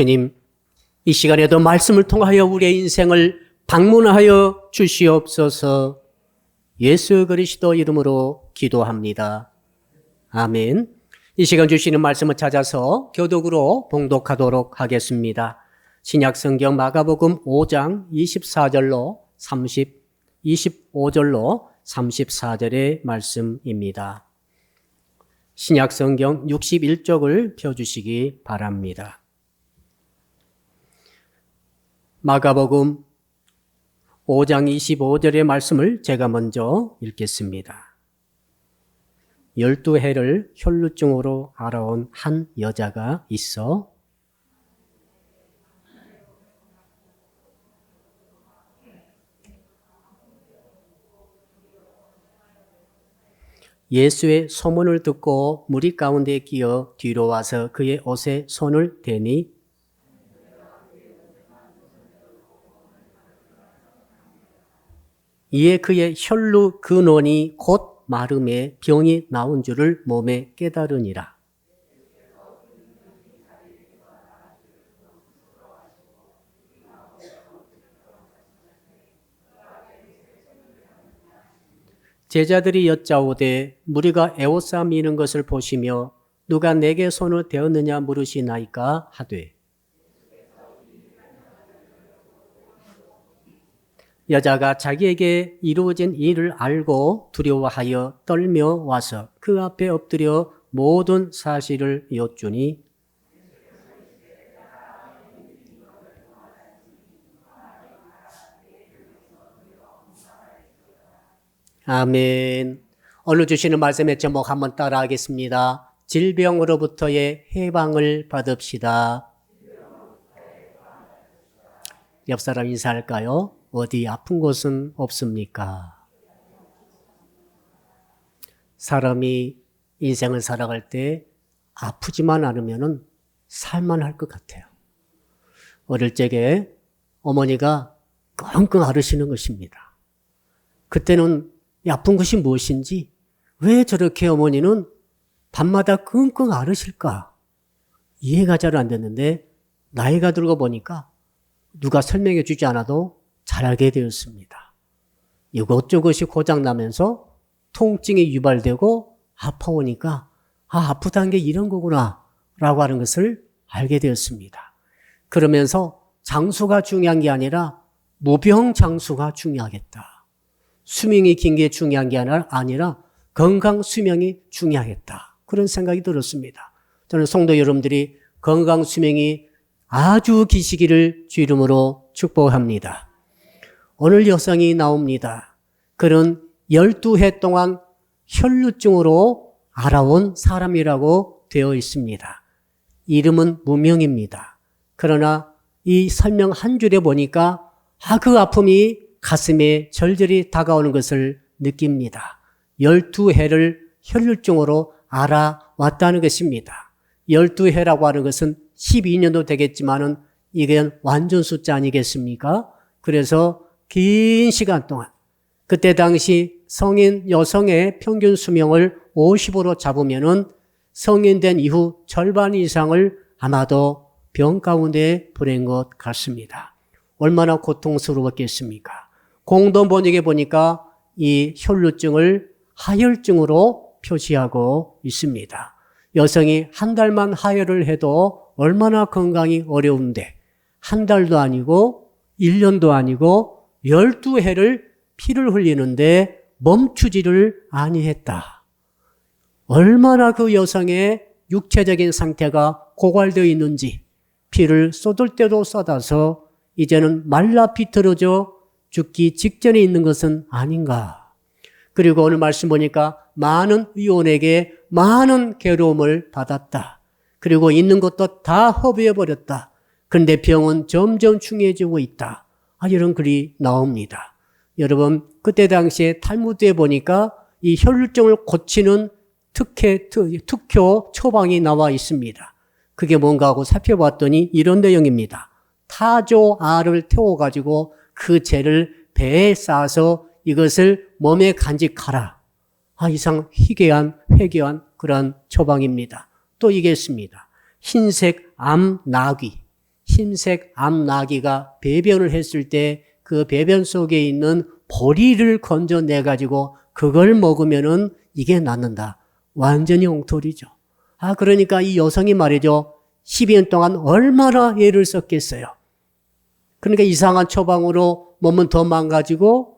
주님, 이 시간에도 말씀을 통하여 우리의 인생을 방문하여 주시옵소서. 예수 그리스도 이름으로 기도합니다. 아멘. 이 시간 주시는 말씀을 찾아서 교독으로 봉독하도록 하겠습니다. 신약성경 마가복음 5장 24절로 25절로 34절의 말씀입니다. 신약성경 61쪽을 펴주시기 바랍니다. 마가복음 5장 25절의 말씀을 제가 먼저 읽겠습니다. 12해를 혈루증으로 알아온 한 여자가 있어 예수의 소문을 듣고 무리 가운데 끼어 뒤로 와서 그의 옷에 손을 대니 이에 그의 혈루 근원이 곧 마름에 병이 나온 줄을 몸에 깨달으니라. 제자들이 여짜오되 무리가 에워싸 미는 것을 보시며 누가 내게 손을 대었느냐 물으시나이까 하되 여자가 자기에게 이루어진 일을 알고 두려워하여 떨며 와서 그 앞에 엎드려 모든 사실을 여쭈니 아멘. 오늘 주시는 말씀의 제목 한번 따라하겠습니다. 질병으로부터의 해방을 받읍시다. 옆 사람 인사할까요? 어디 아픈 곳은 없습니까? 사람이 인생을 살아갈 때 아프지만 않으면 살만할 것 같아요. 어릴 적에 어머니가 끙끙 앓으시는 것입니다. 그때는 아픈 것이 무엇인지, 왜 저렇게 어머니는 밤마다 끙끙 앓으실까? 이해가 잘 안 됐는데 나이가 들고 보니까 누가 설명해 주지 않아도 잘 알게 되었습니다. 이것저것이 고장나면서 통증이 유발되고 아파오니까 아프다는 게 이런 거구나 라고 하는 것을 알게 되었습니다. 그러면서 장수가 중요한 게 아니라 무병장수가 중요하겠다. 수명이 긴 게 중요한 게 아니라 건강 수명이 중요하겠다. 그런 생각이 들었습니다. 저는 성도 여러분들이 건강 수명이 아주 기시기를 주 이름으로 축복합니다. 오늘 여성이 나옵니다. 그는 12해 동안 혈루증으로 알아온 사람이라고 되어 있습니다. 이름은 무명입니다. 그러나 이 설명 한 줄에 보니까 그 아픔이 가슴에 절절히 다가오는 것을 느낍니다. 12해를 혈루증으로 알아왔다는 것입니다. 12해라고 하는 것은 12년도 되겠지만은 이게 완전 숫자 아니겠습니까? 그래서 긴 시간 동안 그때 당시 성인 여성의 평균 수명을 50으로 잡으면은 성인된 이후 절반 이상을 아마도 병 가운데 보낸 것 같습니다. 얼마나 고통스러웠겠습니까? 공동 번역에 보니까 이 혈루증을 하혈증으로 표시하고 있습니다. 여성이 한 달만 하혈을 해도 얼마나 건강이 어려운데 한 달도 아니고 1년도 아니고 12해를 피를 흘리는데 멈추지를 아니했다. 얼마나 그 여성의 육체적인 상태가 고갈되어 있는지 피를 쏟을 때도 쏟아서 이제는 말라 비틀어져 죽기 직전에 있는 것은 아닌가. 그리고 오늘 말씀 보니까 많은 의원에게 많은 괴로움을 받았다. 그리고 있는 것도 다 허비해버렸다. 그런데 병은 점점 중요해지고 있다. 이런 글이 나옵니다. 여러분, 그때 당시에 탈무드에 보니까 이 혈루증을 고치는 특효 처방이 나와 있습니다. 그게 뭔가 하고 살펴봤더니 이런 내용입니다. 타조알을 태워가지고 그 재를 배에 쌓아서 이것을 몸에 간직하라. 이상 회개한 그런 처방입니다. 또 이게 있습니다. 흰색 암나귀. 흰색 암나귀가 배변을 했을 때 그 배변 속에 있는 보리를 건져내가지고 그걸 먹으면은 이게 낫는다. 완전히 엉터리죠. 그러니까 이 여성이 말이죠. 12년 동안 얼마나 애를 썼겠어요. 그러니까 이상한 처방으로 몸은 더 망가지고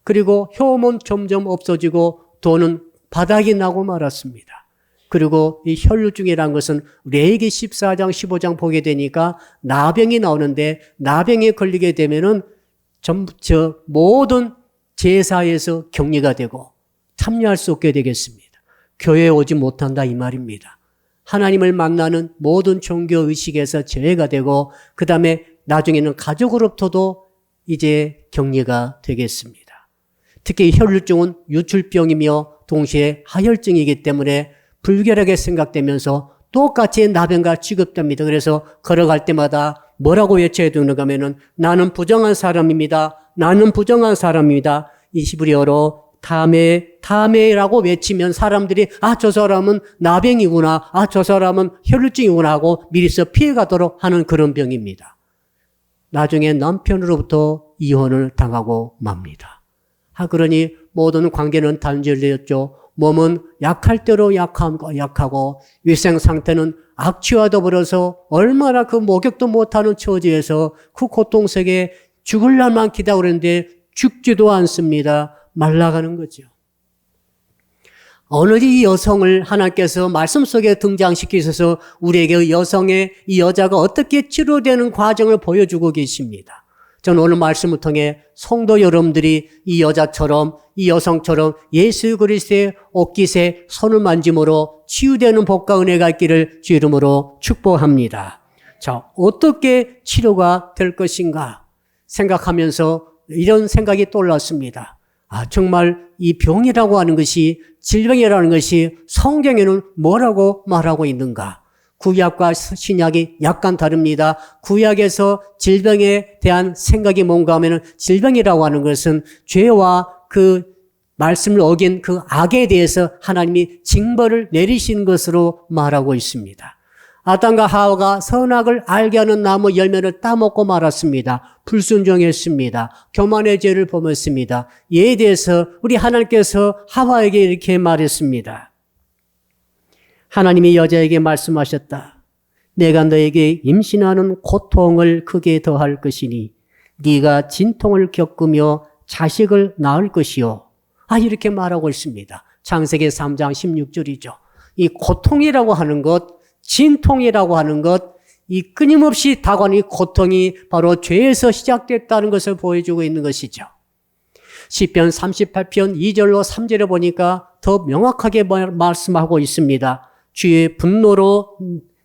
그리고 효험은 점점 없어지고 돈은 바닥이 나고 말았습니다. 그리고 이 혈루증이라는 것은 레위기 14장 15장 보게 되니까 나병이 나오는데 나병에 걸리게 되면은 모든 제사에서 격리가 되고 참여할 수 없게 되겠습니다. 교회에 오지 못한다 이 말입니다. 하나님을 만나는 모든 종교 의식에서 제외가 되고 그 다음에 나중에는 가족으로부터도 이제 격리가 되겠습니다. 특히 혈루증은 유출병이며 동시에 하혈증이기 때문에 불결하게 생각되면서 똑같이 나병과 취급됩니다. 그래서 걸어갈 때마다 뭐라고 외쳐야 되는가 하면은 나는 부정한 사람입니다. 나는 부정한 사람입니다. 이 히브리어로 타메라고 외치면 사람들이 저 사람은 나병이구나. 저 사람은 혈루증이구나 하고 미리서 피해가도록 하는 그런 병입니다. 나중에 남편으로부터 이혼을 당하고 맙니다. 그러니 모든 관계는 단절되었죠. 몸은 약할 대로 약하고 위생 상태는 악취와 더불어서 얼마나 그 목욕도 못하는 처지에서 그 고통 속에 죽을 날만 기다리는데 죽지도 않습니다. 말라가는 거죠. 어느 이 여성을 하나님께서 말씀 속에 등장시키셔서 우리에게 이 여자가 어떻게 치료되는 과정을 보여주고 계십니다. 저는 오늘 말씀을 통해 성도 여러분들이 이 여성처럼 예수 그리스도의 옷깃에 손을 만짐으로 치유되는 복과 은혜가 있기를 주 이름으로 축복합니다. 자, 어떻게 치료가 될 것인가 생각하면서 이런 생각이 떠올랐습니다. 정말 이 병이라고 하는 것이, 질병이라는 것이 성경에는 뭐라고 말하고 있는가? 구약과 신약이 약간 다릅니다. 구약에서 질병에 대한 생각이 뭔가 하면은 질병이라고 하는 것은 죄와 그 말씀을 어긴 그 악에 대해서 하나님이 징벌을 내리신 것으로 말하고 있습니다. 아담과 하와가 선악을 알게 하는 나무 열매를 따먹고 말았습니다. 불순종했습니다. 교만의 죄를 범했습니다. 이에 대해서 우리 하나님께서 하와에게 이렇게 말했습니다. 하나님이 여자에게 말씀하셨다. 내가 너에게 임신하는 고통을 크게 더할 것이니 네가 진통을 겪으며 자식을 낳을 것이요. 이렇게 말하고 있습니다. 창세기 3장 16절이죠. 이 고통이라고 하는 것, 진통이라고 하는 것, 이 끊임없이 다가오는 이 고통이 바로 죄에서 시작됐다는 것을 보여주고 있는 것이죠. 시편 38편 2절로 3절에 보니까 더 명확하게 말씀하고 있습니다. 주의 분노로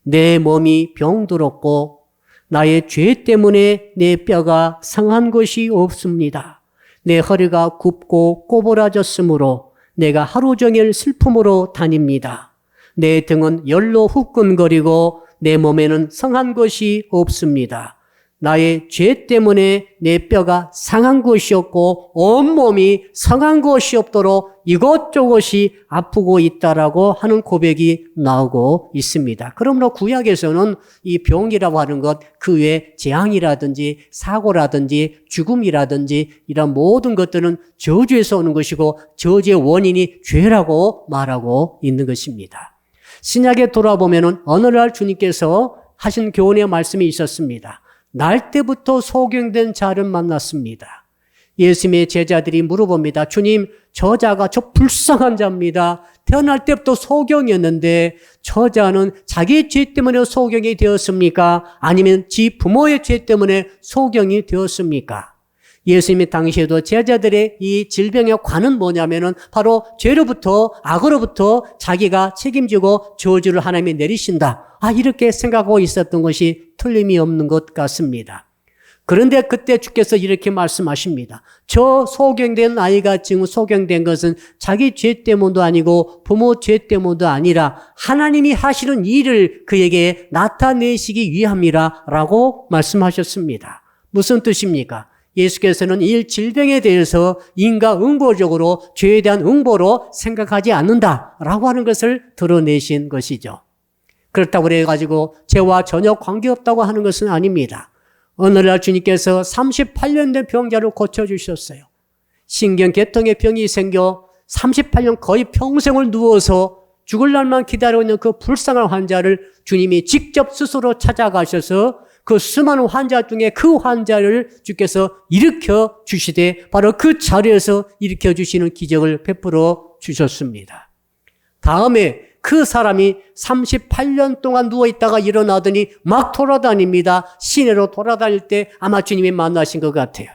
내 몸이 병들었고 나의 죄 때문에 내 뼈가 상한 것이 없습니다. 내 허리가 굽고 꼬부라졌으므로 내가 하루 종일 슬픔으로 다닙니다. 내 등은 열로 후끈거리고 내 몸에는 상한 것이 없습니다. 나의 죄 때문에 내 뼈가 상한 것이 없고 온몸이 상한 것이 없도록 이것저것이 아프고 있다라고 하는 고백이 나오고 있습니다. 그러므로 구약에서는 이 병이라고 하는 것, 그 외에 재앙이라든지 사고라든지 죽음이라든지 이런 모든 것들은 저주에서 오는 것이고 저주의 원인이 죄라고 말하고 있는 것입니다. 신약에 돌아보면은 어느 날 주님께서 하신 교훈의 말씀이 있었습니다. 날 때부터 소경된 자를 만났습니다. 예수님의 제자들이 물어봅니다. 주님, 저 불쌍한 자입니다. 태어날 때부터 소경이었는데 저 자는 자기의 죄 때문에 소경이 되었습니까? 아니면 지 부모의 죄 때문에 소경이 되었습니까? 예수님이 당시에도 제자들의 이 질병의 관은 뭐냐면은 바로 죄로부터, 악으로부터 자기가 책임지고 저주를 하나님이 내리신다. 이렇게 생각하고 있었던 것이 틀림이 없는 것 같습니다. 그런데 그때 주께서 이렇게 말씀하십니다. 저 소경된 아이가 지금 소경된 것은 자기 죄 때문도 아니고 부모 죄 때문도 아니라 하나님이 하시는 일을 그에게 나타내시기 위함이라 라고 말씀하셨습니다. 무슨 뜻입니까? 예수께서는 이 질병에 대해서 인과응보적으로 죄에 대한 응보로 생각하지 않는다라고 하는 것을 드러내신 것이죠. 그렇다고 그래가지고 죄와 전혀 관계없다고 하는 것은 아닙니다. 어느 날 주님께서 38년 된 병자를 고쳐주셨어요. 신경계통의 병이 생겨 38년 거의 평생을 누워서 죽을 날만 기다리고 있는 그 불쌍한 환자를 주님이 직접 스스로 찾아가셔서 그 수많은 환자 중에 그 환자를 주께서 일으켜 주시되 바로 그 자리에서 일으켜 주시는 기적을 베풀어 주셨습니다. 다음에 그 사람이 38년 동안 누워있다가 일어나더니 막 돌아다닙니다. 시내로 돌아다닐 때 아마 주님이 만나신 것 같아요.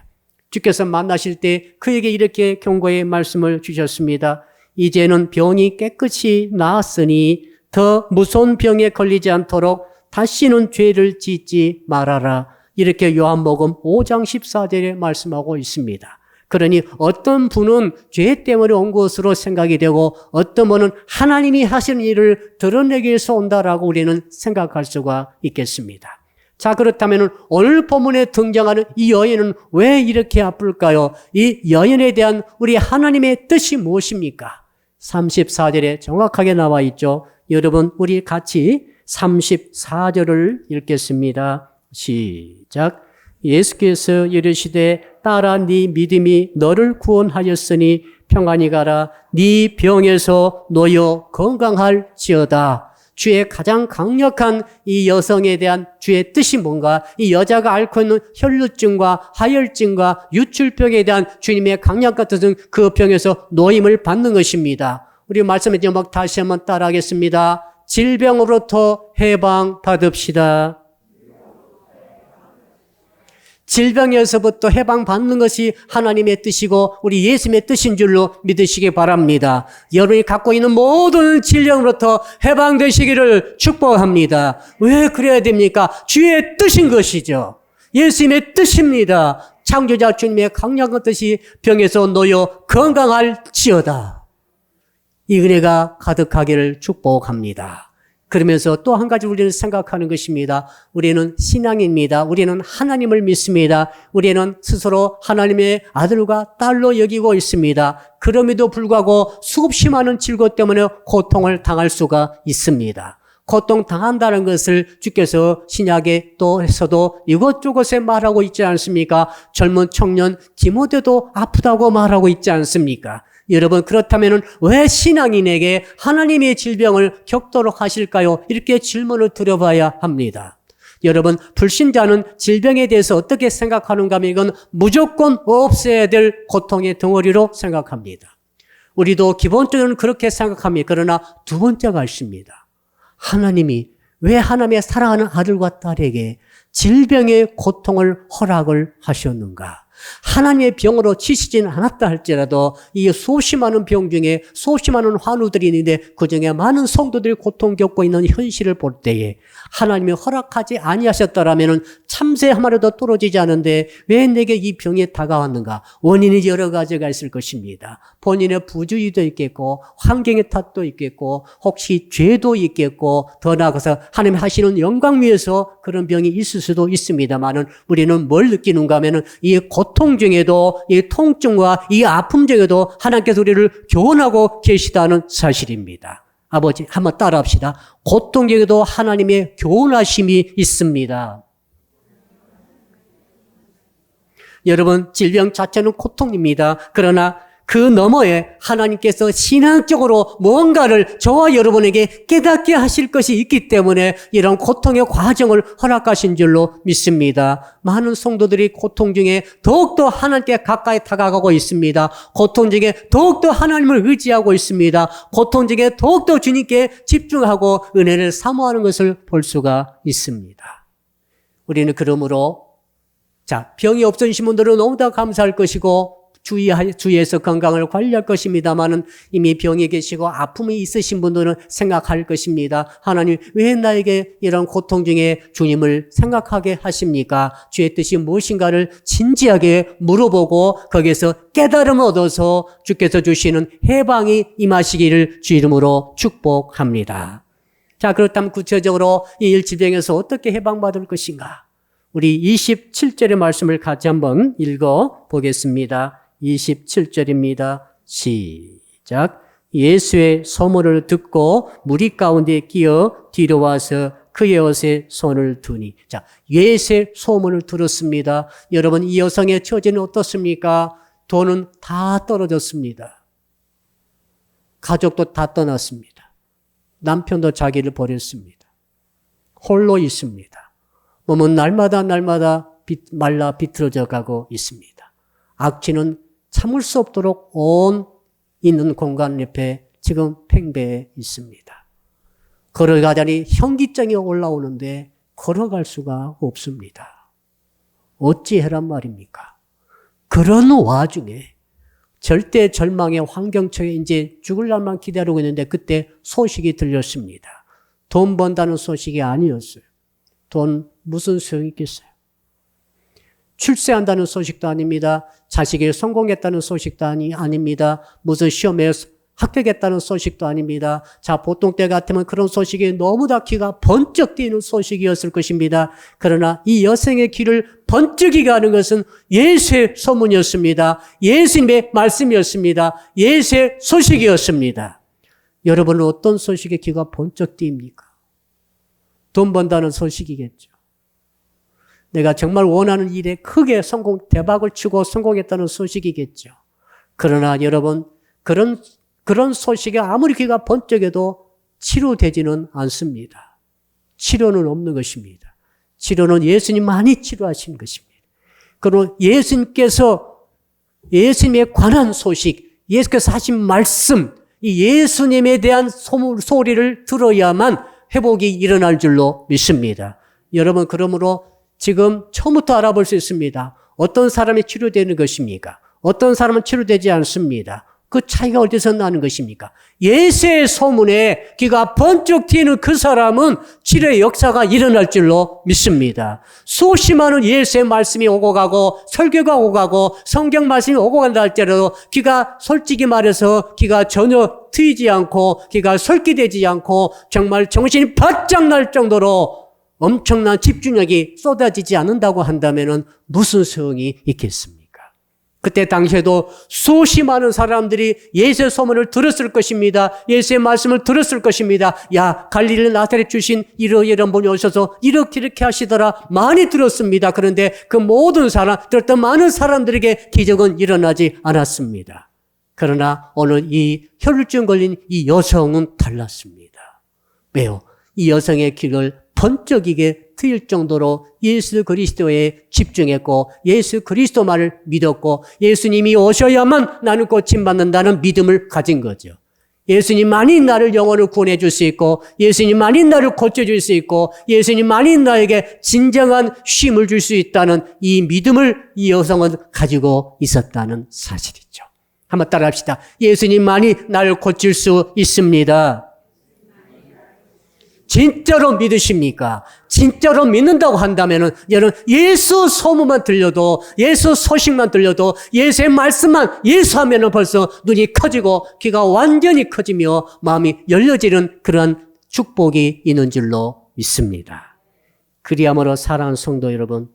주께서 만나실 때 그에게 이렇게 경고의 말씀을 주셨습니다. 이제는 병이 깨끗이 나았으니 더 무서운 병에 걸리지 않도록 다시는 죄를 짓지 말아라. 이렇게 요한복음 5장 14절에 말씀하고 있습니다. 그러니 어떤 분은 죄 때문에 온 것으로 생각이 되고 어떤 분은 하나님이 하시는 일을 드러내기 위해서 온다라고 우리는 생각할 수가 있겠습니다. 자, 그렇다면 오늘 본문에 등장하는 이 여인은 왜 이렇게 아플까요? 이 여인에 대한 우리 하나님의 뜻이 무엇입니까? 34절에 정확하게 나와 있죠. 여러분, 우리 같이 34절을 읽겠습니다. 시작. 예수께서 이르시되 딸아 네 믿음이 너를 구원하였으니 평안히 가라. 네 병에서 놓여 건강할지어다. 주의 가장 강력한 이 여성에 대한 주의 뜻이 뭔가? 이 여자가 앓고 있는 혈루증과 하혈증과 유출병에 대한 주님의 강력한 뜻은 그 병에서 노임을 받는 것입니다. 우리 말씀의 제목 다시 한번 따라하겠습니다. 질병으로부터 해방받읍시다. 질병에서부터 해방받는 것이 하나님의 뜻이고 우리 예수님의 뜻인 줄로 믿으시기 바랍니다. 여러분이 갖고 있는 모든 질병으로부터 해방되시기를 축복합니다. 왜 그래야 됩니까? 주의 뜻인 것이죠. 예수님의 뜻입니다. 창조자 주님의 강력한 뜻이 병에서 놓여 건강할지어다. 이 은혜가 가득하기를 축복합니다. 그러면서 또 한 가지 우리는 생각하는 것입니다. 우리는 신앙입니다. 우리는 하나님을 믿습니다. 우리는 스스로 하나님의 아들과 딸로 여기고 있습니다. 그럼에도 불구하고 수없이 많은 질고 때문에 고통을 당할 수가 있습니다. 고통당한다는 것을 주께서 신약에 또 해서도 이것저것에 말하고 있지 않습니까? 젊은 청년 디모데도 아프다고 말하고 있지 않습니까? 여러분, 그렇다면 왜 신앙인에게 하나님의 질병을 겪도록 하실까요? 이렇게 질문을 드려봐야 합니다. 여러분, 불신자는 질병에 대해서 어떻게 생각하는가 하면 이건 무조건 없애야 될 고통의 덩어리로 생각합니다. 우리도 기본적으로는 그렇게 생각합니다. 그러나 두 번째가 있습니다. 하나님이 왜 하나님의 사랑하는 아들과 딸에게 질병의 고통을 허락을 하셨는가? 하나님의 병으로 치시지는 않았다 할지라도 이 수없이 많은 병 중에 수없이 많은 환우들이 있는데 그중에 많은 성도들이 고통 겪고 있는 현실을 볼 때에 하나님이 허락하지 아니하셨더라면 참새 한 마리도 떨어지지 않은데 왜 내게 이 병이 다가왔는가? 원인이 여러 가지가 있을 것입니다. 본인의 부주의도 있겠고 환경의 탓도 있겠고 혹시 죄도 있겠고 더 나아가서 하나님이 하시는 영광 위에서 그런 병이 있을 수도 있습니다만은 우리는 뭘 느끼는가 하면은 이 고통 중에도 이 통증과 이 아픔 중에도 하나님께서 우리를 교훈하고 계시다는 사실입니다. 아버지, 한번 따라합시다. 고통 중에도 하나님의 교훈하심이 있습니다. 여러분, 질병 자체는 고통입니다. 그러나 그 너머에 하나님께서 신앙적으로 무언가를 저와 여러분에게 깨닫게 하실 것이 있기 때문에 이런 고통의 과정을 허락하신 줄로 믿습니다. 많은 성도들이 고통 중에 더욱더 하나님께 가까이 다가가고 있습니다. 고통 중에 더욱더 하나님을 의지하고 있습니다. 고통 중에 더욱더 주님께 집중하고 은혜를 사모하는 것을 볼 수가 있습니다. 우리는 그러므로 병이 없으신 분들은 너무나 감사할 것이고 주위에서 건강을 관리할 것입니다만은 이미 병에 계시고 아픔이 있으신 분들은 생각할 것입니다. 하나님, 왜 나에게 이런 고통 중에 주님을 생각하게 하십니까? 주의 뜻이 무엇인가를 진지하게 물어보고 거기에서 깨달음을 얻어서 주께서 주시는 해방이 임하시기를 주 이름으로 축복합니다. 자, 그렇다면 구체적으로 이 질병에서 어떻게 해방받을 것인가? 우리 27절의 말씀을 같이 한번 읽어 보겠습니다. 27절입니다. 시작. 예수의 소문을 듣고 무리 가운데 끼어 뒤로 와서 그의 옷에 손을 두니. 자, 예수의 소문을 들었습니다. 여러분, 이 여성의 처지는 어떻습니까? 돈은 다 떨어졌습니다. 가족도 다 떠났습니다. 남편도 자기를 버렸습니다. 홀로 있습니다. 몸은 날마다 말라 비틀어져 가고 있습니다. 악취는 참을 수 없도록 온 있는 공간 옆에 지금 팽배해 있습니다. 걸어가자니 현기증이 올라오는데 걸어갈 수가 없습니다. 어찌해란 말입니까? 그런 와중에 절대 절망의 환경처에 이제 죽을 날만 기다리고 있는데 그때 소식이 들렸습니다. 돈 번다는 소식이 아니었어요. 돈 무슨 소용이 있겠어요? 출세한다는 소식도 아닙니다. 자식이 성공했다는 소식도 아닙니다. 무슨 시험에 합격했다는 소식도 아닙니다. 자, 보통 때 같으면 그런 소식이 너무 다 귀가 번쩍 뛰는 소식이었을 것입니다. 그러나 이 여성의 귀를 번쩍이게 하는 것은 예수의 소문이었습니다. 예수님의 말씀이었습니다. 예수의 소식이었습니다. 여러분은 어떤 소식에 귀가 번쩍 띄입니까? 돈 번다는 소식이겠죠. 내가 정말 원하는 일에 크게 대박을 치고 성공했다는 소식이겠죠. 그러나 여러분, 그런 소식에 아무리 귀가 번쩍여도 치료되지는 않습니다. 치료는 없는 것입니다. 치료는 예수님만이 치료하신 것입니다. 그리고 예수님에 관한 소식, 예수께서 하신 말씀, 이 예수님에 대한 소리를 들어야만 회복이 일어날 줄로 믿습니다. 여러분, 그러므로 지금 처음부터 알아볼 수 있습니다. 어떤 사람이 치료되는 것입니까? 어떤 사람은 치료되지 않습니다. 그 차이가 어디서 나는 것입니까? 예수의 소문에 귀가 번쩍 튀는 그 사람은 치료의 역사가 일어날 줄로 믿습니다. 수없이 많은 예수의 말씀이 오고 가고 설교가 오고 가고 성경 말씀이 오고 간다 할지라도 귀가 솔직히 말해서 귀가 전혀 트이지 않고 귀가 설기되지 않고 정말 정신이 바짝 날 정도로 엄청난 집중력이 쏟아지지 않는다고 한다면 무슨 소용이 있겠습니까? 그때 당시에도 수없이 많은 사람들이 예수의 소문을 들었을 것입니다. 예수의 말씀을 들었을 것입니다. 야, 갈릴리 나사렛 주신 이런 분이 오셔서 이렇게 하시더라. 많이 들었습니다. 그런데 그 들었던 많은 사람들에게 기적은 일어나지 않았습니다. 그러나 오늘 이 혈루증 걸린 이 여성은 달랐습니다. 왜요? 이 여성의 귀를 번쩍이게 트일 정도로 예수 그리스도에 집중했고 예수 그리스도 말을 믿었고 예수님이 오셔야만 나는 고침받는다는 믿음을 가진 거죠. 예수님만이 나를 영원히 구원해 줄 수 있고 예수님만이 나를 고쳐줄 수 있고 예수님만이 나에게 진정한 쉼을 줄 수 있다는 이 믿음을 이 여성은 가지고 있었다는 사실이죠. 한번 따라합시다. 예수님만이 나를 고칠 수 있습니다. 진짜로 믿으십니까? 진짜로 믿는다고 한다면은 여러분 예수 소문만 들려도 예수 소식만 들려도 예수의 말씀만 예수하면은 벌써 눈이 커지고 귀가 완전히 커지며 마음이 열려지는 그런 축복이 있는 줄로 믿습니다. 그리하므로 사랑하는 성도 여러분,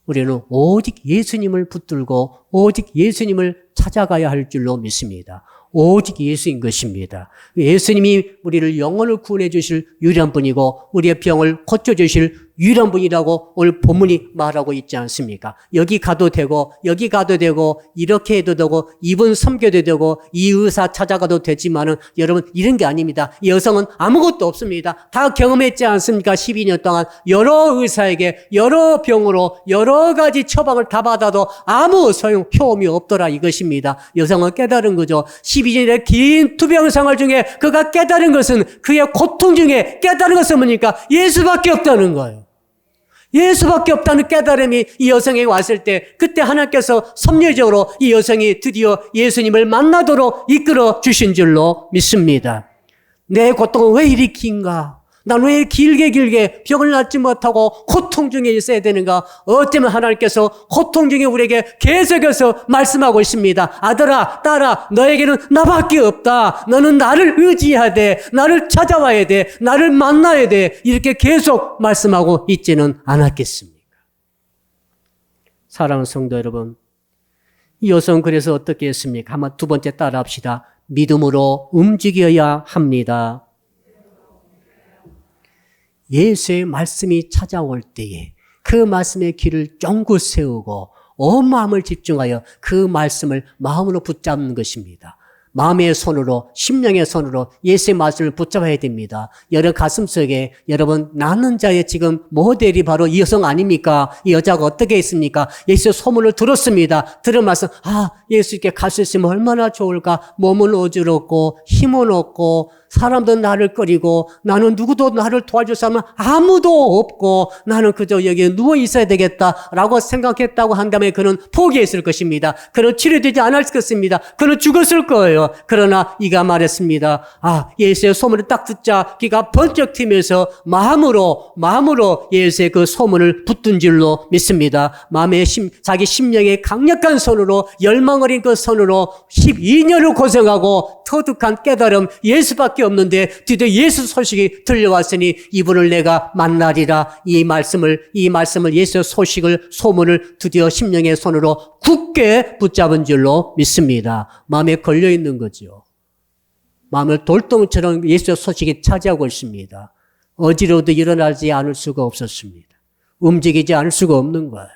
우리는 오직 예수님을 붙들고 오직 예수님을 찾아가야 할 줄로 믿습니다. 오직 예수인 것입니다. 예수님이 우리를 영혼을 구원해 주실 유일한 분이고 우리의 병을 고쳐주실 유일한 분이라고 오늘 본문이 말하고 있지 않습니까? 여기 가도 되고 여기 가도 되고 이렇게 해도 되고 이분 섬겨도 되고 이 의사 찾아가도 되지만은 여러분 이런 게 아닙니다. 이 여성은 아무것도 없습니다. 다 경험했지 않습니까? 12년 동안 여러 의사에게 여러 병으로 여러 가지 처방을 다 받아도 아무 효험이 없더라 이것입니다. 여성은 깨달은 거죠. 12년의 긴 투병 생활 중에 그가 깨달은 것은 그의 고통 중에 깨달은 것은 뭡니까? 예수밖에 없다는 거예요. 예수밖에 없다는 깨달음이 이 여성에게 왔을 때 그때 하나님께서 섭리적으로 이 여성이 드디어 예수님을 만나도록 이끌어 주신 줄로 믿습니다. 내 고통은 왜 이리 긴가? 난 왜 길게 병을 낫지 못하고 고통 중에 있어야 되는가? 어쩌면 하나님께서 고통 중에 우리에게 계속해서 말씀하고 있습니다. 아들아, 딸아, 너에게는 나밖에 없다. 너는 나를 의지해야 돼. 나를 찾아와야 돼. 나를 만나야 돼. 이렇게 계속 말씀하고 있지는 않았겠습니까? 사랑하는 성도 여러분, 이 여성 그래서 어떻게 했습니까? 한번 두 번째 따라 합시다. 믿음으로 움직여야 합니다. 예수의 말씀이 찾아올 때에 그 말씀의 길을 쫑긋 세우고 온 마음을 집중하여 그 말씀을 마음으로 붙잡는 것입니다. 마음의 손으로, 심령의 손으로 예수의 말씀을 붙잡아야 됩니다. 여러 가슴속에 여러분 낳는 자의 지금 모델이 바로 이 여성 아닙니까? 이 여자가 어떻게 했습니까? 예수의 소문을 들었습니다. 들은 말씀, 예수께 갈 수 있으면 얼마나 좋을까? 몸은 어지럽고 힘은 없고 사람도 나를 꺼리고 나는 누구도 나를 도와줄 사람은 아무도 없고 나는 그저 여기에 누워 있어야 되겠다라고 생각했다고 한다면 그는 포기했을 것입니다. 그는 치료되지 않았을 것입니다. 그는 죽었을 거예요. 그러나 이가 말했습니다. 예수의 소문을 딱 듣자 귀가 번쩍 트면서 마음으로 예수의 그 소문을 붙든 줄로 믿습니다. 자기 심령의 강력한 손으로 열망 어린 그 손으로 12년을 고생하고 터득한 깨달음 예수밖에 없는데 드디어 예수 소식이 들려왔으니 이분을 내가 만나리라. 이 말씀을 예수의 소문을 드디어 심령의 손으로 굳게 붙잡은 줄로 믿습니다. 마음에 걸려 있는 거죠. 마음을 돌덩이처럼 예수의 소식이 차지하고 있습니다. 어지러워도 일어나지 않을 수가 없었습니다. 움직이지 않을 수가 없는 거예요.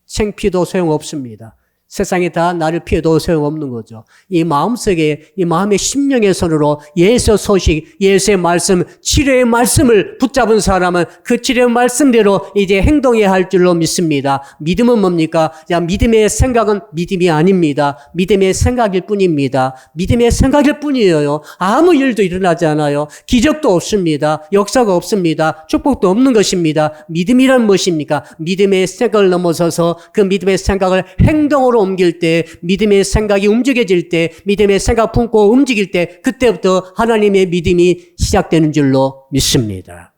창피도 소용없습니다. 세상이 다 나를 피해도 소용없는 거죠. 이 마음속에, 이 마음의 심령의 손으로 예수의 소식, 예수의 말씀, 치료의 말씀을 붙잡은 사람은 그 치료의 말씀대로 이제 행동해야 할 줄로 믿습니다. 믿음은 뭡니까? 믿음의 생각은 믿음이 아닙니다. 믿음의 생각일 뿐입니다. 믿음의 생각일 뿐이에요. 아무 일도 일어나지 않아요. 기적도 없습니다. 역사가 없습니다. 축복도 없는 것입니다. 믿음이란 무엇입니까? 믿음의 생각을 넘어서서 그 믿음의 생각을 행동으로 옮길 때, 믿음의 생각이 움직여질 때, 믿음의 생각 품고 움직일 때, 그때부터 하나님의 믿음이 시작되는 줄로 믿습니다.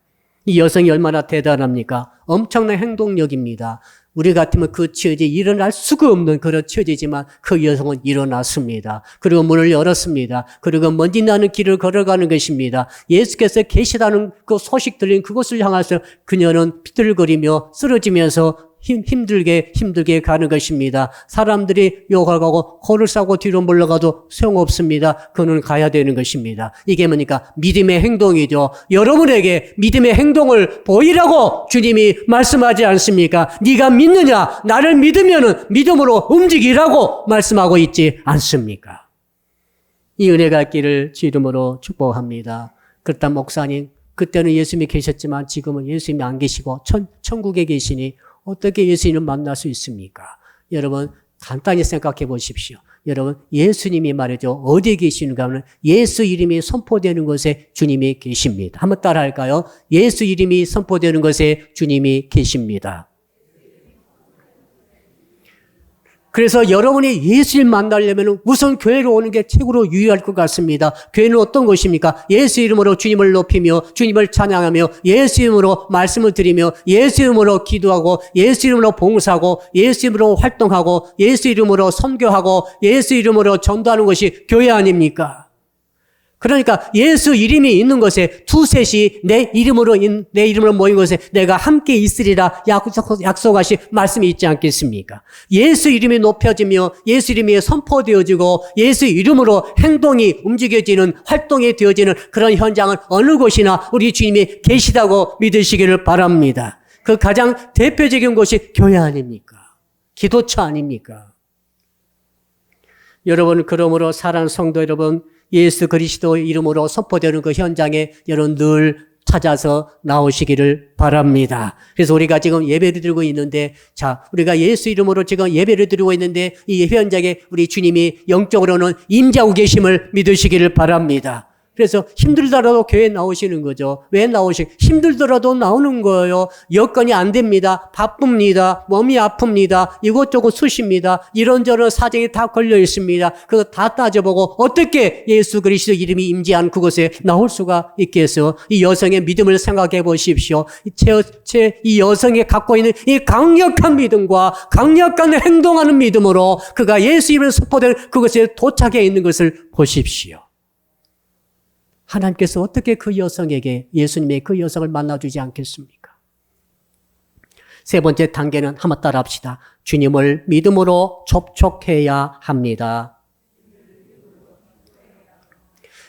이 여성이 얼마나 대단합니까? 엄청난 행동력입니다. 우리 같으면 그 처지에 일어날 수가 없는 그런 처지지만 그 여성은 일어났습니다. 그리고 문을 열었습니다. 그리고 먼지 나는 길을 걸어가는 것입니다. 예수께서 계시다는 그 소식 들린 그곳을 향해서 그녀는 비틀거리며 쓰러지면서 힘들게 가는 것입니다. 사람들이 욕하고 코를 싸고 뒤로 물러가도 소용없습니다. 그는 가야 되는 것입니다. 이게 뭐니까? 믿음의 행동이죠. 여러분에게 믿음의 행동을 보이라고 주님이 말씀하지 않습니까? 네가 믿느냐? 나를 믿으면은 믿음으로 움직이라고 말씀하고 있지 않습니까? 이 은혜가 있기를 주 이름으로 축복합니다. 그렇다 목사님, 그때는 예수님이 계셨지만 지금은 예수님이 안 계시고 천국에 계시니 어떻게 예수님을 만날 수 있습니까? 여러분 간단히 생각해 보십시오. 여러분 예수님이 말이죠. 어디에 계시는가 하면 예수 이름이 선포되는 곳에 주님이 계십니다. 한번 따라 할까요? 예수 이름이 선포되는 곳에 주님이 계십니다. 그래서 여러분이 예수를 만나려면 우선 교회로 오는 게 최고로 유의할 것 같습니다. 교회는 어떤 곳입니까? 예수 이름으로 주님을 높이며 주님을 찬양하며 예수 이름으로 말씀을 드리며 예수 이름으로 기도하고 예수 이름으로 봉사하고 예수 이름으로 활동하고 예수 이름으로 선교하고 예수 이름으로 전도하는 것이 교회 아닙니까? 그러니까 예수 이름이 있는 곳에 두셋이 내 이름으로 모인 곳에 내가 함께 있으리라 약속하신 말씀이 있지 않겠습니까? 예수 이름이 높여지며 예수 이름이 선포되어지고 예수 이름으로 행동이 움직여지는 활동이 되어지는 그런 현장은 어느 곳이나 우리 주님이 계시다고 믿으시기를 바랍니다. 그 가장 대표적인 곳이 교회 아닙니까? 기도처 아닙니까? 여러분, 그러므로 사랑하는 성도 여러분, 예수 그리스도 이름으로 선포되는 그 현장에 여러분 늘 찾아서 나오시기를 바랍니다. 그래서 우리가 지금 예배를 드리고 있는데, 우리가 예수 이름으로 지금 예배를 드리고 있는데 이 현장에 우리 주님이 영적으로는 임재하고 계심을 믿으시기를 바랍니다. 그래서 힘들더라도 교회에 나오시는 거죠. 왜 힘들더라도 나오는 거예요. 여건이 안 됩니다. 바쁩니다. 몸이 아픕니다. 이것저것 쑤십니다. 이런저런 사정이 다 걸려 있습니다. 그거 다 따져보고 어떻게 예수 그리스도 이름이 임재한 그곳에 나올 수가 있겠어요? 이 여성의 믿음을 생각해 보십시오. 이 여성이 갖고 있는 이 강력한 믿음과 강력한 행동하는 믿음으로 그가 예수 이름을 선포된 그곳에 도착해 있는 것을 보십시오. 하나님께서 어떻게 그 여성에게 예수님의 그 여성을 만나주지 않겠습니까? 세 번째 단계는 한번 따라 합시다. 주님을 믿음으로 접촉해야 합니다.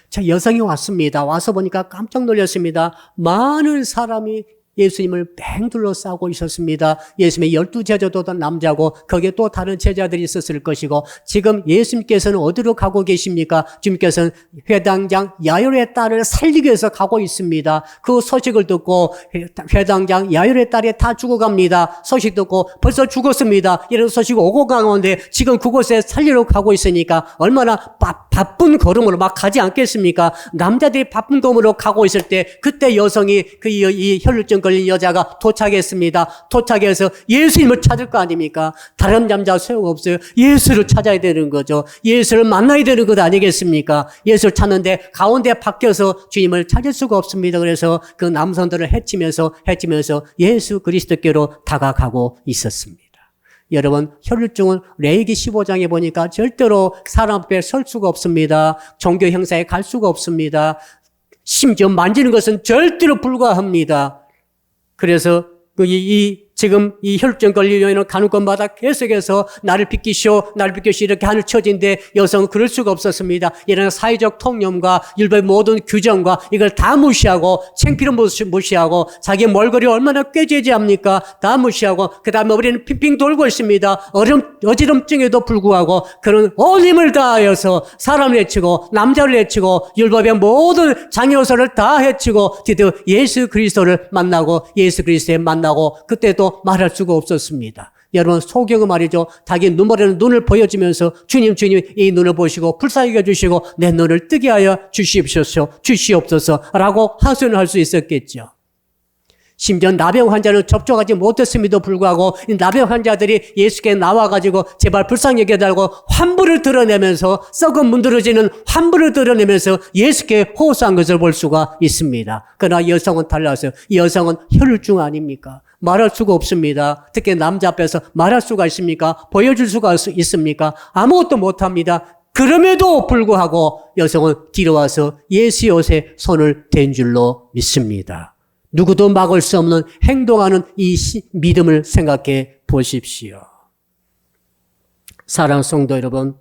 자, 여성이 왔습니다. 와서 보니까 깜짝 놀랐습니다. 많은 사람이 예수님을 맹 둘러싸고 있었습니다. 예수님의 12제자도 남자고 거기에 또 다른 제자들이 있었을 것이고 지금 예수님께서는 어디로 가고 계십니까? 주님께서는 회당장 야իր의 딸을 살리기 위해서 가고 있습니다. 그 소식을 듣고 회당장 야일의 딸이 다 죽어갑니다. 소식 듣고 벌써 죽었습니다. 이런 소식 오고 가는데 지금 그곳에 살리러 가고 있으니까 얼마나 바쁜 걸음으로 막 가지 않겠습니까? 남자들이 바쁜 걸음으로 가고 있을 때 그때 여성이 이 혈루증 걸린 여자가 도착했습니다. 도착해서 예수님을 찾을 거 아닙니까? 다른 남자 소용없어요. 예수를 찾아야 되는 거죠. 예수를 만나야 되는 것 아니겠습니까? 예수를 찾는데 가운데 박혀서 주님을 찾을 수가 없습니다. 그래서 그 남성들을 해치면서 예수 그리스도께로 다가가고 있었습니다. 여러분, 혈루증은 레위기 15장에 보니까 절대로 사람 앞에 설 수가 없습니다. 종교 행사에 갈 수가 없습니다. 심지어 만지는 것은 절대로 불가합니다. 그래서 지금 이 혈루증 걸린 여인은 가는 곳마다 계속해서 나를 비키시오 이렇게 하는 처지인데 여성은 그럴 수가 없었습니다. 이런 사회적 통념과 율법의 모든 규정과 이걸 다 무시하고 창피를 무시하고 자기 몰골이 얼마나 꾀죄죄합니까? 다 무시하고 그 다음에 우리는 핑핑 돌고 있습니다. 어지럼증에도 불구하고 그런 온 힘을 다하여서 사람을 해치고 남자를 해치고 율법의 모든 장요소를 다 해치고 드디어 예수 그리스도를 만나고 예수 그리스도에 만나고 그때도 말할 수가 없었습니다. 여러분, 소경은 말이죠. 자기 눈물에는 눈을 보여주면서 주님 이 눈을 보시고 불쌍히 여주시고 내 눈을 뜨게 하여 주시옵소서 라고 하소연을 할 수 있었겠죠. 심지어 나병 환자는 접촉하지 못했음에도 불구하고 이 나병 환자들이 예수께 나와가지고 제발 불쌍히 여겨달라고 환부를 드러내면서 썩은 문드러지는 환부를 드러내면서 예수께 호소한 것을 볼 수가 있습니다. 그러나 여성은 달라서요. 이 여성은 혈루증 아닙니까? 말할 수가 없습니다. 특히 남자 앞에서 말할 수가 있습니까? 보여줄 수가 있습니까? 아무것도 못합니다. 그럼에도 불구하고 여성은 뒤로 와서 예수의 옷에 손을 댄 줄로 믿습니다. 누구도 막을 수 없는 행동하는 이 믿음을 생각해 보십시오. 사랑하는 성도 여러분,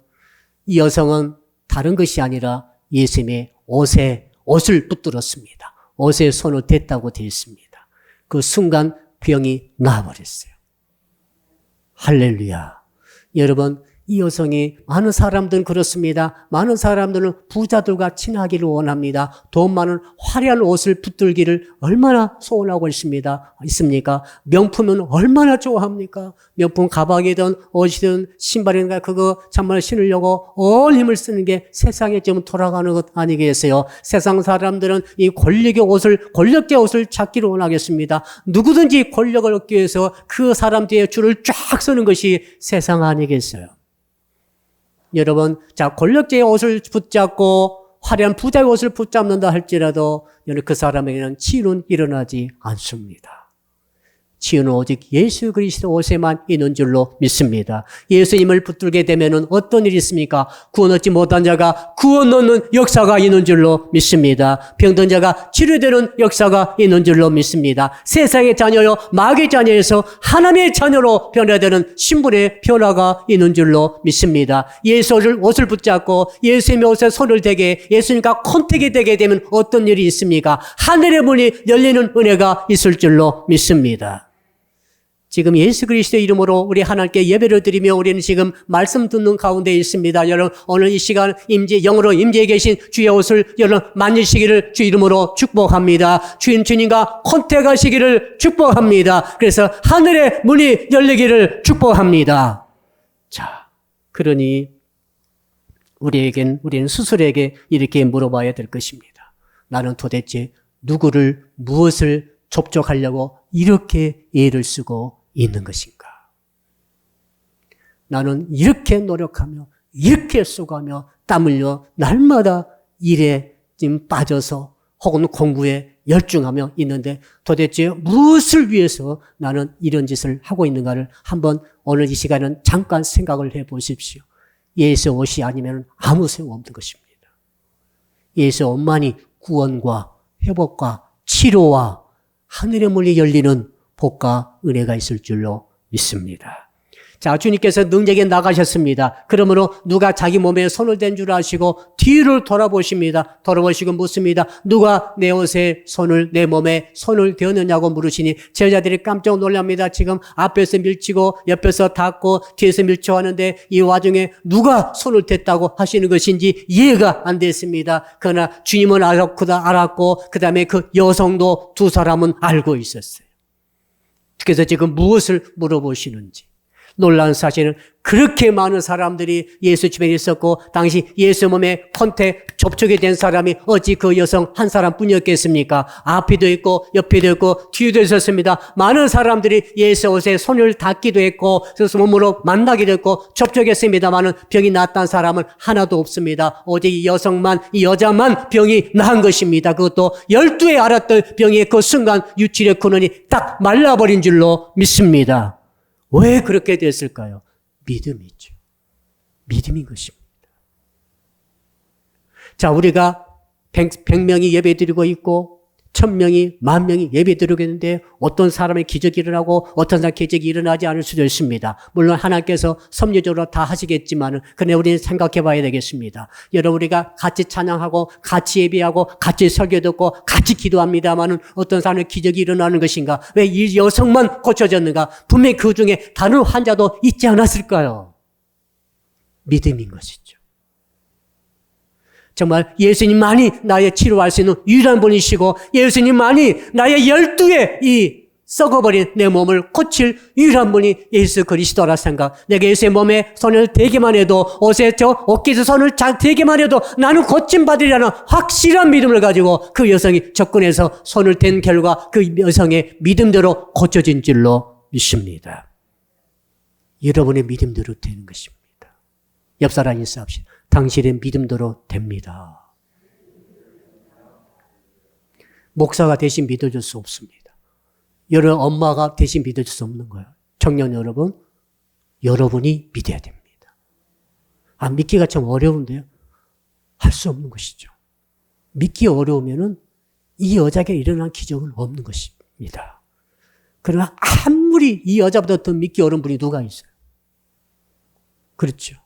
이 여성은 다른 것이 아니라 예수님의 옷을 붙들었습니다. 옷에 손을 댔다고 되어 있습니다. 그 순간 병이 나아버렸어요. 할렐루야. 여러분, 이 여성이 많은 사람들은 그렇습니다. 많은 사람들은 부자들과 친하기를 원합니다. 돈 많은 화려한 옷을 붙들기를 얼마나 소원하고 있습니까? 명품은 얼마나 좋아합니까? 명품 가방이든 옷이든 신발이든 그거 정말 신으려고 온 힘을 쓰는 게 세상에 지금 돌아가는 것 아니겠어요? 세상 사람들은 이 권력의 옷을 찾기를 원하겠습니다. 누구든지 권력을 얻기 위해서 그 사람 뒤에 줄을 쫙 서는 것이 세상 아니겠어요? 여러분, 자, 권력자의 옷을 붙잡고 화려한 부자의 옷을 붙잡는다 할지라도 여러분 그 사람에게는 치유는 일어나지 않습니다. 치유는 오직 예수 그리스도 옷에만 있는 줄로 믿습니다. 예수님을 붙들게 되면은 어떤 일이 있습니까? 구원 얻지 못한 자가 구원 얻는 역사가 있는 줄로 믿습니다. 병든 자가 치료되는 역사가 있는 줄로 믿습니다. 세상의 자녀요 마귀의 자녀에서 하나님의 자녀로 변화되는 신분의 변화가 있는 줄로 믿습니다. 예수를 옷을 붙잡고 예수님의 옷에 손을 대게 예수님과 컨택이 되게 되면 어떤 일이 있습니까? 하늘의 문이 열리는 은혜가 있을 줄로 믿습니다. 지금 예수 그리스도의 이름으로 우리 하나님께 예배를 드리며 우리는 지금 말씀 듣는 가운데 있습니다. 여러분, 오늘 이 시간 영으로 임재해 계신 주의 옷을 여러분 만지시기를 주 이름으로 축복합니다. 주님과 컨택하시기를 축복합니다. 그래서 하늘의 문이 열리기를 축복합니다. 자, 그러니 우리는 스스로에게 이렇게 물어봐야 될 것입니다. 나는 도대체 누구를 무엇을 접촉하려고 이렇게 애를 쓰고 있는 것인가? 나는 이렇게 노력하며 이렇게 쏘가며 땀 흘려 날마다 일에 지금 빠져서 혹은 공부에 열중하며 있는데 도대체 무엇을 위해서 나는 이런 짓을 하고 있는가를 한번 오늘 이 시간은 잠깐 생각을 해 보십시오. 예수 옷이 아니면 아무 소용없는 것입니다. 예수 옷만이 구원과 회복과 치료와 하늘의 문이 열리는 복과 은혜가 있을 줄로 믿습니다. 자, 주님께서 능력에 나가셨습니다. 그러므로 누가 자기 몸에 손을 댄 줄 아시고 뒤를 돌아보십니다. 돌아보시고 묻습니다. 누가 내 옷에 손을, 내 몸에 손을 대었느냐고 물으시니 제자들이 깜짝 놀랍니다. 지금 앞에서 밀치고 옆에서 닫고 뒤에서 밀쳐 하는데 이 와중에 누가 손을 댔다고 하시는 것인지 이해가 안 됐습니다. 그러나 주님은 알았고 그 다음에 그 여성도 두 사람은 알고 있었어요. 그래서 지금 무엇을 물어보시는지. 놀라운 사실은 그렇게 많은 사람들이 예수 주변에 있었고 당시 예수 몸에 접촉이 된 사람이 어찌 그 여성 한 사람뿐이었겠습니까? 앞에도 있고 옆에도 있고 뒤에도 있었습니다. 많은 사람들이 예수 옷에 손을 닿기도 했고 그래서 몸으로 만나기도 했고 접촉했습니다마는 병이 났다는 사람은 하나도 없습니다. 오직 이 여성만, 이 여자만 병이 나은 것입니다. 그것도 12에 앓았던 병이 그 순간 유치의 근원이 딱 말라버린 줄로 믿습니다. 왜 그렇게 됐을까요? 믿음이죠. 믿음인 것입니다. 자, 우리가 100명이 예배드리고 있고 1000명이 10,000명이 예배드리고 있는데 어떤 사람의 기적이 일어나고 어떤 사람의 기적이 일어나지 않을 수도 있습니다. 물론 하나님께서 섭리적으로 다 하시겠지만 그러나 우리는 생각해 봐야 되겠습니다. 여러분 우리가 같이 찬양하고 같이 예배하고 같이 설교 듣고 같이 기도합니다만 어떤 사람의 기적이 일어나는 것인가? 왜 이 여성만 고쳐졌는가? 분명히 그 중에 다른 환자도 있지 않았을까요? 믿음인 것이죠. 정말 예수님만이 나의 치료할 수 있는 유일한 분이시고 예수님만이 나의 12의 이 썩어버린 내 몸을 고칠 유일한 분이 예수 그리스도라 생각. 내가 예수의 몸에 손을 대기만 해도 옷에 어깨에서 손을 대기만 해도 나는 고침받으리라는 확실한 믿음을 가지고 그 여성이 접근해서 손을 댄 결과 그 여성의 믿음대로 고쳐진 줄로 믿습니다. 여러분의 믿음대로 되는 것입니다. 옆 사람 인사합시다. 당신의 믿음대로 됩니다. 목사가 대신 믿어줄 수 없습니다. 여러분 엄마가 대신 믿어줄 수 없는 거예요. 청년 여러분, 여러분이 믿어야 됩니다. 믿기가 참 어려운데요. 할 수 없는 것이죠. 믿기 어려우면은 이 여자에게 일어난 기적은 없는 것입니다. 그러나 아무리 이 여자보다 더 믿기 어려운 분이 누가 있어요? 그렇죠.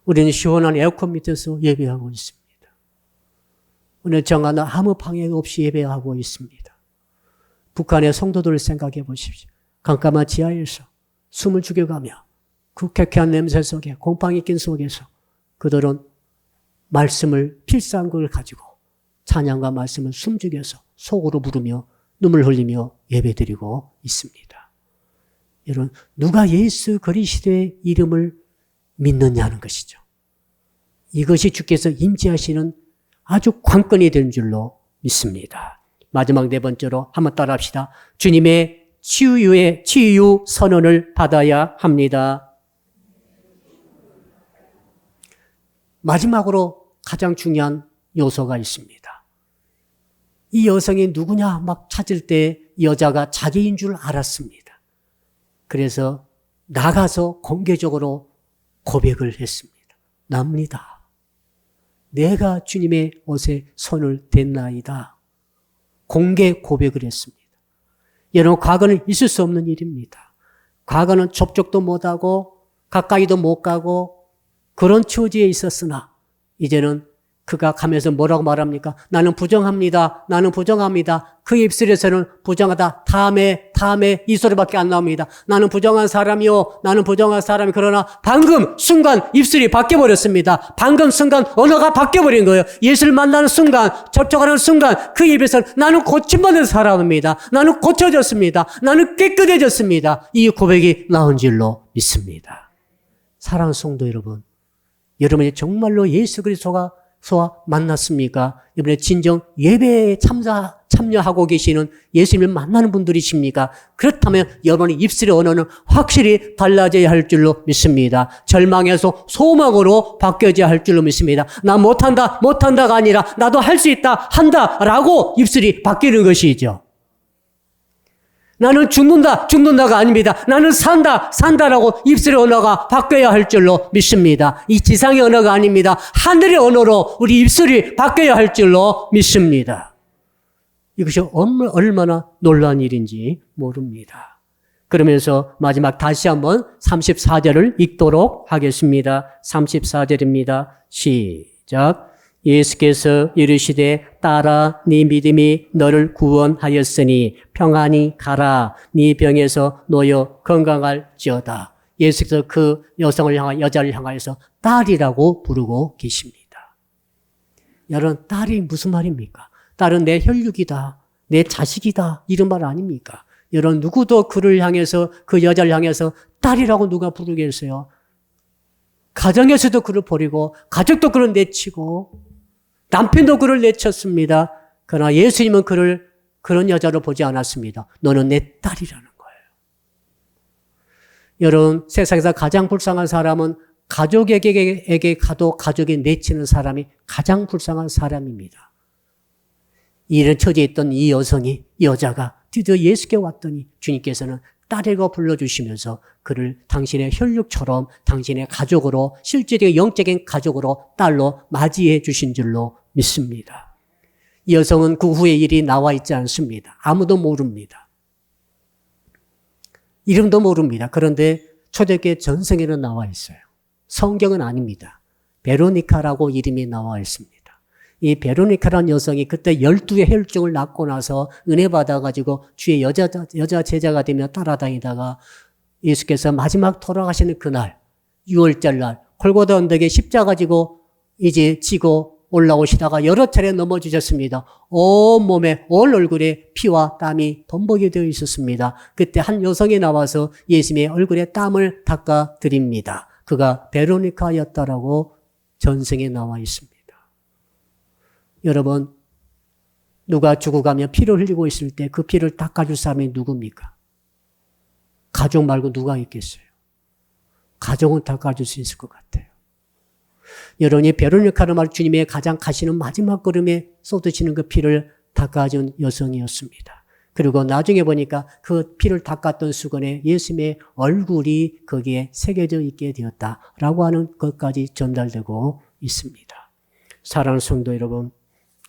우리는 시원한 에어컨 밑에서 예배하고 있습니다. 오늘 정하는 아무 방해 없이 예배하고 있습니다. 북한의 성도들을 생각해 보십시오. 깜깜한 지하에서 숨을 죽여가며 그 쾌쾌한 냄새 속에 곰팡이 낀 속에서 그들은 말씀을 필사한 걸 가지고 찬양과 말씀을 숨죽여서 속으로 부르며 눈물 흘리며 예배드리고 있습니다. 여러분 누가 예수 그리스도의 이름을 믿느냐는 것이죠. 이것이 주께서 임재하시는 아주 관건이 된 줄로 믿습니다. 마지막 네 번째로 한번 따라합시다. 주님의 치유 선언을 받아야 합니다. 마지막으로 가장 중요한 요소가 있습니다. 이 여성이 누구냐 막 찾을 때 여자가 자기인 줄 알았습니다. 그래서 나가서 공개적으로 고백을 했습니다. 납니다. 내가 주님의 옷에 손을 댔나이다. 공개 고백을 했습니다. 여러분 과거는 있을 수 없는 일입니다. 과거는 접촉도 못하고 가까이도 못 가고 그런 처지에 있었으나 이제는 그가 가면서 뭐라고 말합니까? 나는 부정합니다. 나는 부정합니다. 그 입술에서는 부정하다. 다음에 이 소리밖에 안 나옵니다. 나는 부정한 사람이요. 나는 부정한 사람이. 그러나 방금 순간 입술이 바뀌어버렸습니다. 방금 순간 언어가 바뀌어버린 거예요. 예수를 만나는 순간, 접촉하는 순간 그 입에서는 나는 고침받은 사람입니다. 나는 고쳐졌습니다. 나는 깨끗해졌습니다. 이 고백이 나온 줄로 믿습니다. 사랑하는 성도 여러분, 여러분이 정말로 예수 그리스도가 만났습니까? 이번에 진정 예배에 참여하고 계시는 예수님을 만나는 분들이십니까? 그렇다면 여러분의 입술의 언어는 확실히 달라져야 할 줄로 믿습니다. 절망에서 소망으로 바뀌어져야 할 줄로 믿습니다. 나 못한다가 아니라 나도 할 수 있다, 한다라고 입술이 바뀌는 것이죠. 나는 죽는다가 아닙니다. 나는 산다라고 입술의 언어가 바뀌어야 할 줄로 믿습니다. 이 지상의 언어가 아닙니다. 하늘의 언어로 우리 입술이 바뀌어야 할 줄로 믿습니다. 이것이 얼마나 놀라운 일인지 모릅니다. 그러면서 마지막 다시 한번 34절을 읽도록 하겠습니다. 34절입니다. 시작. 예수께서 이르시되 딸아 네 믿음이 너를 구원하였으니 평안히 가라. 네 병에서 놓여 건강할지어다. 예수께서 그 여자를 향하여서 딸이라고 부르고 계십니다. 여러분, 딸이 무슨 말입니까? 딸은 내 혈육이다, 내 자식이다, 이런 말 아닙니까? 여러분, 누구도 그를 향해서, 그 여자를 향해서 딸이라고 누가 부르겠어요? 가정에서도 그를 버리고, 가족도 그를 내치고, 남편도 그를 내쳤습니다. 그러나 예수님은 그를 그런 여자로 보지 않았습니다. 너는 내 딸이라는 거예요. 여러분, 세상에서 가장 불쌍한 사람은 가족에게 가도 가족이 내치는 사람이 가장 불쌍한 사람입니다. 이런 처지에 있던 이 여자가 드디어 예수께 왔더니 주님께서는 딸이라고 불러주시면서 그를 당신의 혈육처럼 당신의 가족으로, 실제적인 영적인 가족으로, 딸로 맞이해 주신 줄로 믿습니다. 이 여성은 그 후에 일이 나와 있지 않습니다. 아무도 모릅니다. 이름도 모릅니다. 그런데 초대교회 전성에는 나와 있어요. 성경은 아닙니다. 베로니카라고 이름이 나와 있습니다. 이 베로니카라는 여성이 그때 12의 혈증을 낳고 나서 은혜 받아가지고 주의 여자 제자가 되며 따라다니다가 예수께서 마지막 돌아가시는 그날, 6월절 날, 골고다 언덕에 십자가 지고 이제 지고 올라오시다가 여러 차례 넘어지셨습니다. 온 몸에, 온 얼굴에 피와 땀이 범벅이 되어 있었습니다. 그때 한 여성이 나와서 예수님의 얼굴에 땀을 닦아 드립니다. 그가 베로니카였다라고 전승에 나와 있습니다. 여러분, 누가 죽어가며 피를 흘리고 있을 때 그 피를 닦아줄 사람이 누굽니까? 가족 말고 누가 있겠어요? 가족은 닦아줄 수 있을 것 같아요. 여러분이 베로니카는 말 주님의 가장 가시는 마지막 걸음에 쏟으시는 그 피를 닦아준 여성이었습니다. 그리고 나중에 보니까 그 피를 닦았던 수건에 예수님의 얼굴이 거기에 새겨져 있게 되었다라고 하는 것까지 전달되고 있습니다. 사랑하는 성도 여러분,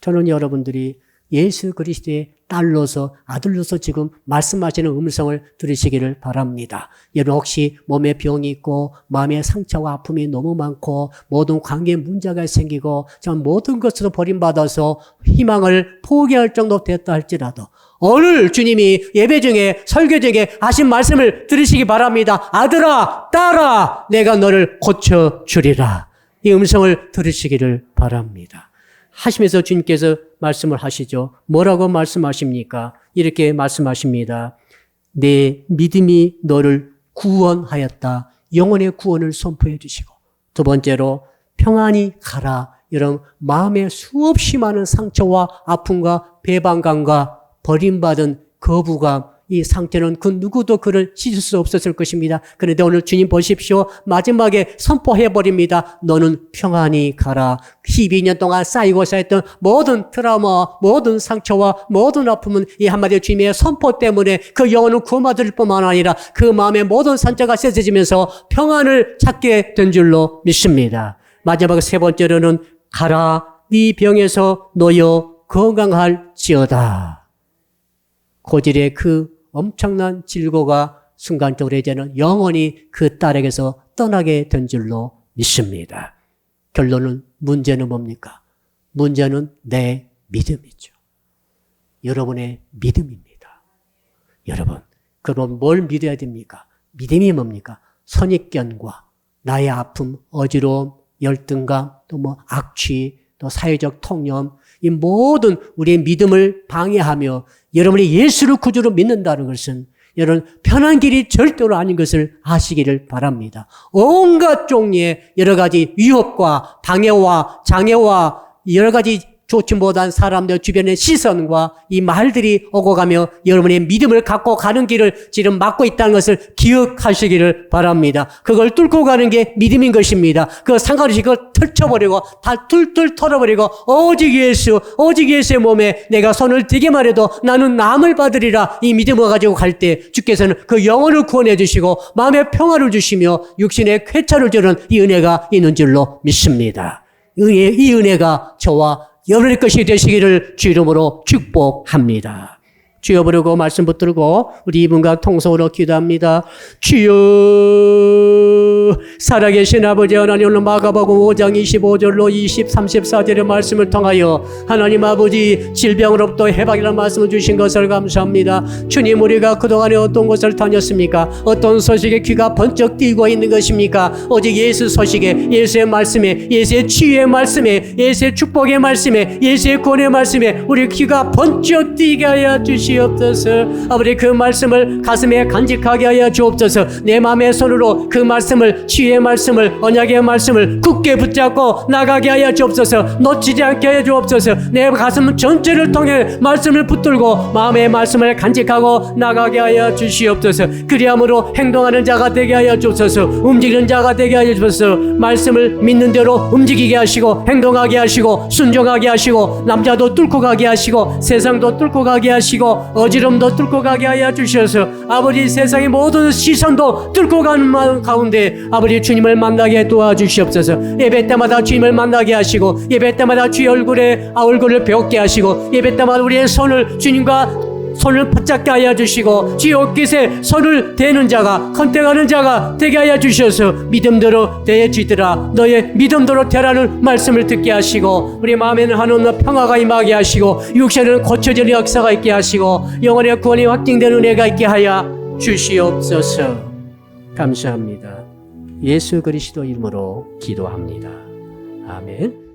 저는 여러분들이 예수 그리스도의 딸로서, 아들로서 지금 말씀하시는 음성을 들으시기를 바랍니다. 여러분 혹시 몸에 병이 있고 마음에 상처와 아픔이 너무 많고 모든 관계에 문제가 생기고 참 모든 것으로 버림받아서 희망을 포기할 정도 됐다 할지라도 오늘 주님이 예배 중에 설교 중에 하신 말씀을 들으시기 바랍니다. 아들아, 딸아, 내가 너를 고쳐주리라. 이 음성을 들으시기를 바랍니다. 하시면서 주님께서 말씀을 하시죠. 뭐라고 말씀하십니까? 이렇게 말씀하십니다. 내 믿음이 너를 구원하였다. 영혼의 구원을 선포해 주시고, 두 번째로 평안히 가라. 이런 마음에 수없이 많은 상처와 아픔과 배반감과 버림받은 거부감, 이 상태는 그 누구도 그를 씻을 수 없었을 것입니다. 그런데 오늘 주님 보십시오. 마지막에 선포해버립니다. 너는 평안히 가라. 12년 동안 쌓이고 쌓였던 모든 트라우마, 모든 상처와 모든 아픔은 이 한마디의 주님의 선포 때문에 그 영혼은 구원받을 뿐만 아니라 그 마음의 모든 상처가 씻어지면서 평안을 찾게 된 줄로 믿습니다. 마지막 세 번째로는 가라. 네 병에서 놓여 건강할지어다. 고질의 그 엄청난 질고가 순간적으로 이제는 영원히 그 딸에게서 떠나게 된 줄로 믿습니다. 결론은 문제는 뭡니까? 문제는 내 믿음이죠. 여러분의 믿음입니다. 여러분, 그럼 뭘 믿어야 됩니까? 믿음이 뭡니까? 선입견과 나의 아픔, 어지러움, 열등감, 또 악취, 또 사회적 통념, 이 모든 우리의 믿음을 방해하며 여러분이 예수를 구주로 믿는다는 것은 여러분 편한 길이 절대로 아닌 것을 아시기를 바랍니다. 온갖 종류의 여러 가지 위협과 방해와 장애와 여러 가지 좋지 못한 사람들 주변의 시선과 이 말들이 오고 가며 여러분의 믿음을 갖고 가는 길을 지금 막고 있다는 것을 기억하시기를 바랍니다. 그걸 뚫고 가는 게 믿음인 것입니다. 그거 상관없이 그걸 털쳐버리고 다 툴툴 털어버리고 오직 예수의 몸에 내가 손을 대기만 해도 나는 남을 받으리라 이 믿음을 가지고 갈 때 주께서는 그 영혼을 구원해 주시고 마음의 평화를 주시며 육신의 쾌차를 주는 이 은혜가 있는 줄로 믿습니다. 이 은혜가 저와 여러분의 것이 되시기를 주 이름으로 축복합니다. 주여 부르고 말씀 붙들고 우리 이분과 통성으로 기도합니다. 주여, 살아계신 아버지 하나님, 오늘 마가복음 5장 25절로 34절의 말씀을 통하여 하나님 아버지 질병으로부터 해방이라는 말씀을 주신 것을 감사합니다. 주님, 우리가 그동안에 어떤 곳을 다녔습니까? 어떤 소식에 귀가 번쩍 띄고 있는 것입니까? 오직 예수 소식에, 예수의 말씀에, 예수의 치유의 말씀에, 예수의 축복의 말씀에, 예수의 구원의 말씀에 우리 귀가 번쩍 띄게 하여 주시옵소서. 아버지, 그 말씀을 가슴에 간직하게 하여 주옵소서. 내 마음의 손으로 그 말씀을, 치유의 말씀을, 언약의 말씀을 굳게 붙잡고 나가게 하여 주옵소서. 놓치지 않게 하여 주옵소서. 내 가슴 전체를 통해 말씀을 붙들고 마음의 말씀을 간직하고 나가게 하여 주시옵소서. 그리함으로 행동하는 자가 되게 하여 주옵소서. 움직이는 자가 되게 하여 주옵소서. 말씀을 믿는 대로 움직이게 하시고 행동하게 하시고 순종하게 하시고 남자도 뚫고 가게 하시고 세상도 뚫고 가게 하시고 어지럼도 뚫고 가게 하여 주셔서 아버지, 세상의 모든 시선도 뚫고 가는 가운데 아버지 주님을 만나게 도와주시옵소서. 예배 때마다 주님을 만나게 하시고 예배 때마다 주의 얼굴을 배웠게 하시고 예배 때마다 우리의 손을 주님과 손을 붙잡게 하여 주시고 주의 옷깃에 손을 대는 자가, 컨택하는 자가 되게 하여 주셔서 믿음대로 대해지더라, 너의 믿음대로 되라는 말씀을 듣게 하시고 우리 마음에는 하나님의 평화가 임하게 하시고 육체는 고쳐지는 역사가 있게 하시고 영혼의 구원이 확증되는 은혜가 있게 하여 주시옵소서. 감사합니다. 예수 그리스도 이름으로 기도합니다. 아멘.